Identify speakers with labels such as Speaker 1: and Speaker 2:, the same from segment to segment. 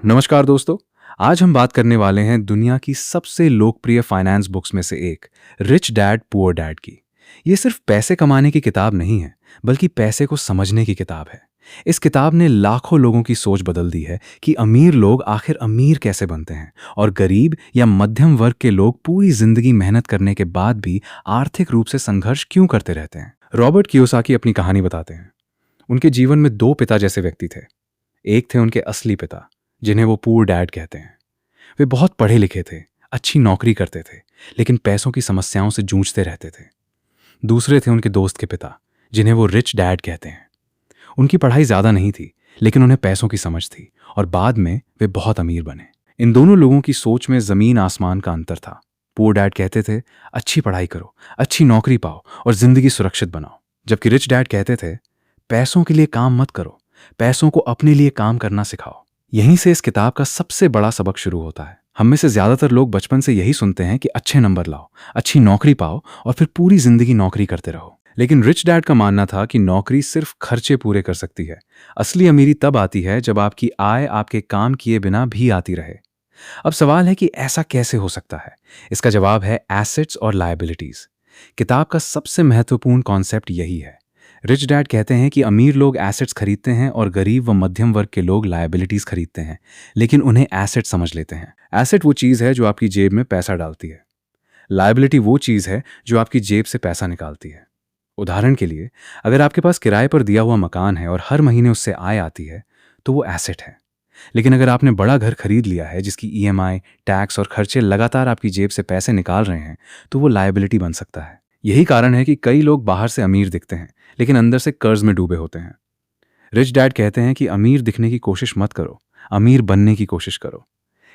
Speaker 1: नमस्कार दोस्तों। आज हम बात करने वाले हैं दुनिया की सबसे लोकप्रिय फाइनेंस बुक्स में से एक, रिच डैड पुअर डैड की। ये सिर्फ पैसे कमाने की किताब नहीं है, बल्कि पैसे को समझने की किताब है। इस किताब ने लाखों लोगों की सोच बदल दी है कि अमीर लोग आखिर अमीर कैसे बनते हैं और गरीब या मध्यम वर्ग के लोग पूरी जिंदगी मेहनत करने के बाद भी आर्थिक रूप से संघर्ष क्यों करते रहते हैं। रॉबर्ट कियोसाकी अपनी कहानी बताते हैं। उनके जीवन में दो पिता जैसे व्यक्ति थे। एक थे उनके असली पिता, जिन्हें वो पुअर डैड कहते हैं। वे बहुत पढ़े लिखे थे, अच्छी नौकरी करते थे, लेकिन पैसों की समस्याओं से जूझते रहते थे। दूसरे थे उनके दोस्त के पिता, जिन्हें वो रिच डैड कहते हैं। उनकी पढ़ाई ज्यादा नहीं थी, लेकिन उन्हें पैसों की समझ थी और बाद में वे बहुत अमीर बने। इन दोनों लोगों की सोच में जमीन आसमान का अंतर था। पुअर डैड कहते थे, अच्छी पढ़ाई करो, अच्छी नौकरी पाओ और जिंदगी सुरक्षित बनाओ। जबकि रिच डैड कहते थे, पैसों के लिए काम मत करो, पैसों को अपने लिए काम करना सिखाओ। यहीं से इस किताब का सबसे बड़ा सबक शुरू होता है। हम में से ज्यादातर लोग बचपन से यही सुनते हैं कि अच्छे नंबर लाओ, अच्छी नौकरी पाओ और फिर पूरी जिंदगी नौकरी करते रहो। लेकिन रिच डैड का मानना था कि नौकरी सिर्फ खर्चे पूरे कर सकती है। असली अमीरी तब आती है जब आपकी आय आपके काम किए बिना भी आती रहे। अब सवाल है कि ऐसा कैसे हो सकता है। इसका जवाब है एसेट्स और लायबिलिटीज। किताब का सबसे महत्वपूर्ण कॉन्सेप्ट यही है। रिच डैड कहते हैं कि अमीर लोग एसेट्स खरीदते हैं और गरीब व मध्यम वर्ग के लोग लायबिलिटीज खरीदते हैं, लेकिन उन्हें एसेट समझ लेते हैं। एसेट वो चीज़ है जो आपकी जेब में पैसा डालती है। लायबिलिटी वो चीज़ है जो आपकी जेब से पैसा निकालती है। उदाहरण के लिए, अगर आपके पास किराए पर दिया हुआ मकान है और हर महीने उससे आय आती है, तो वो एसेट है। लेकिन अगर आपने बड़ा घर खरीद लिया है जिसकी ईएमआई, टैक्स और खर्चे लगातार आपकी जेब से पैसे निकाल रहे हैं, तो वो लायबिलिटी बन सकता है। यही कारण है कि कई लोग बाहर से अमीर दिखते हैं, लेकिन अंदर से कर्ज में डूबे होते हैं। रिच डैड कहते हैं कि अमीर दिखने की कोशिश मत करो, अमीर बनने की कोशिश करो।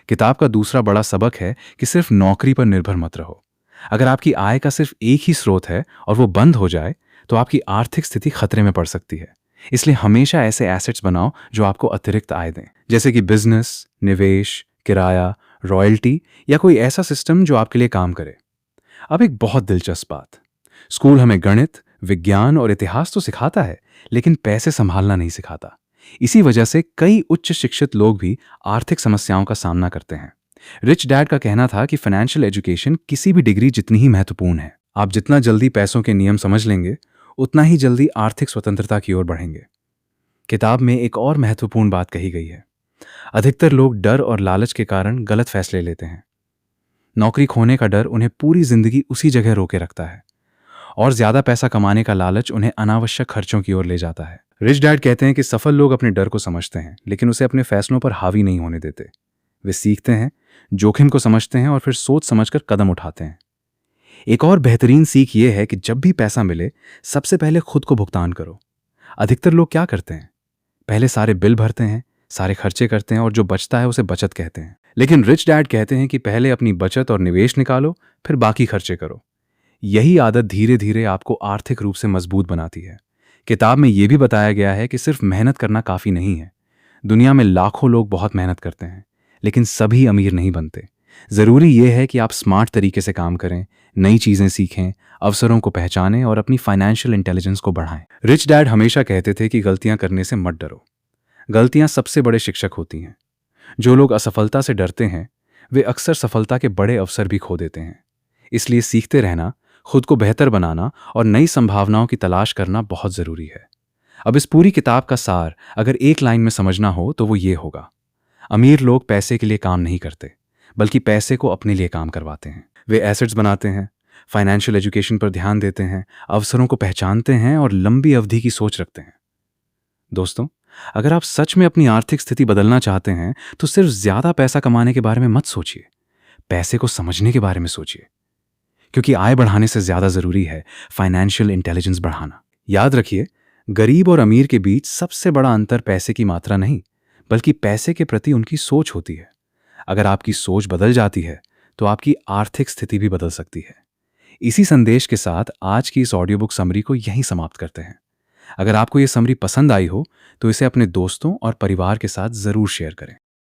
Speaker 1: किताब का दूसरा बड़ा सबक है कि सिर्फ नौकरी पर निर्भर मत रहो। अगर आपकी आय का सिर्फ एक ही स्रोत है और वो बंद हो जाए, तो आपकी आर्थिक स्थिति खतरे में पड़ सकती है। इसलिए हमेशा ऐसे एसेट्स बनाओ जो आपको अतिरिक्त आय दें, जैसे कि बिजनेस, निवेश, किराया, रॉयल्टी या कोई ऐसा सिस्टम जो आपके लिए काम करे। अब एक बहुत दिलचस्प बात, स्कूल हमें गणित, विज्ञान और इतिहास तो सिखाता है, लेकिन पैसे संभालना नहीं सिखाता। इसी वजह से कई उच्च शिक्षित लोग भी आर्थिक समस्याओं का सामना करते हैं। रिच डैड का कहना था कि फाइनेंशियल एजुकेशन किसी भी डिग्री जितनी ही महत्वपूर्ण है। आप जितना जल्दी पैसों के नियम समझ लेंगे, उतना ही जल्दी आर्थिक स्वतंत्रता की ओर बढ़ेंगे। किताब में एक और महत्वपूर्ण बात कही गई है। अधिकतर लोग डर और लालच के कारण गलत फैसले लेते हैं। नौकरी खोने का डर उन्हें पूरी जिंदगी उसी जगह रोके रखता है और ज्यादा पैसा कमाने का लालच उन्हें अनावश्यक खर्चों की ओर ले जाता है। रिच डैड कहते हैं कि सफल लोग अपने डर को समझते हैं, लेकिन उसे अपने फैसलों पर हावी नहीं होने देते। वे सीखते हैं, जोखिम को समझते हैं और फिर सोच समझकर कदम उठाते हैं। एक और बेहतरीन सीख ये है कि जब भी पैसा मिले, सबसे पहले खुद को भुगतान करो। अधिकतर लोग क्या करते हैं, पहले सारे बिल भरते हैं, सारे खर्चे करते हैं और जो बचता है उसे बचत कहते हैं। लेकिन रिच डैड कहते हैं कि पहले अपनी बचत और निवेश निकालो, फिर बाकी खर्चे करो। यही आदत धीरे धीरे आपको आर्थिक रूप से मजबूत बनाती है। किताब में यह भी बताया गया है कि सिर्फ मेहनत करना काफी नहीं है। दुनिया में लाखों लोग बहुत मेहनत करते हैं, लेकिन सभी अमीर नहीं बनते। जरूरी यह है कि आप स्मार्ट तरीके से काम करें, नई चीजें सीखें, अवसरों को पहचानें और अपनी फाइनेंशियल इंटेलिजेंस को बढ़ाएं। रिच डैड हमेशा कहते थे कि गलतियां करने से मत डरो। गलतियां सबसे बड़े शिक्षक होती हैं। जो लोग असफलता से डरते हैं, वे अक्सर सफलता के बड़े अवसर भी खो देते हैं। इसलिए सीखते रहना, खुद को बेहतर बनाना और नई संभावनाओं की तलाश करना बहुत जरूरी है। अब इस पूरी किताब का सार अगर एक लाइन में समझना हो तो वो ये होगा, अमीर लोग पैसे के लिए काम नहीं करते, बल्कि पैसे को अपने लिए काम करवाते हैं। वे एसेट्स बनाते हैं, फाइनेंशियल एजुकेशन पर ध्यान देते हैं, अवसरों को पहचानते हैं और लंबी अवधि की सोच रखते हैं। दोस्तों, अगर आप सच में अपनी आर्थिक स्थिति बदलना चाहते हैं, तो सिर्फ ज्यादा पैसा कमाने के बारे में मत सोचिए, पैसे को समझने के बारे में सोचिए। क्योंकि आय बढ़ाने से ज्यादा जरूरी है फाइनेंशियल इंटेलिजेंस बढ़ाना। याद रखिए, गरीब और अमीर के बीच सबसे बड़ा अंतर पैसे की मात्रा नहीं, बल्कि पैसे के प्रति उनकी सोच होती है। अगर आपकी सोच बदल जाती है, तो आपकी आर्थिक स्थिति भी बदल सकती है। इसी संदेश के साथ आज की इस ऑडियो बुक समरी को यहीं समाप्त करते हैं। अगर आपको यह समरी पसंद आई हो, तो इसे अपने दोस्तों और परिवार के साथ जरूर शेयर करें।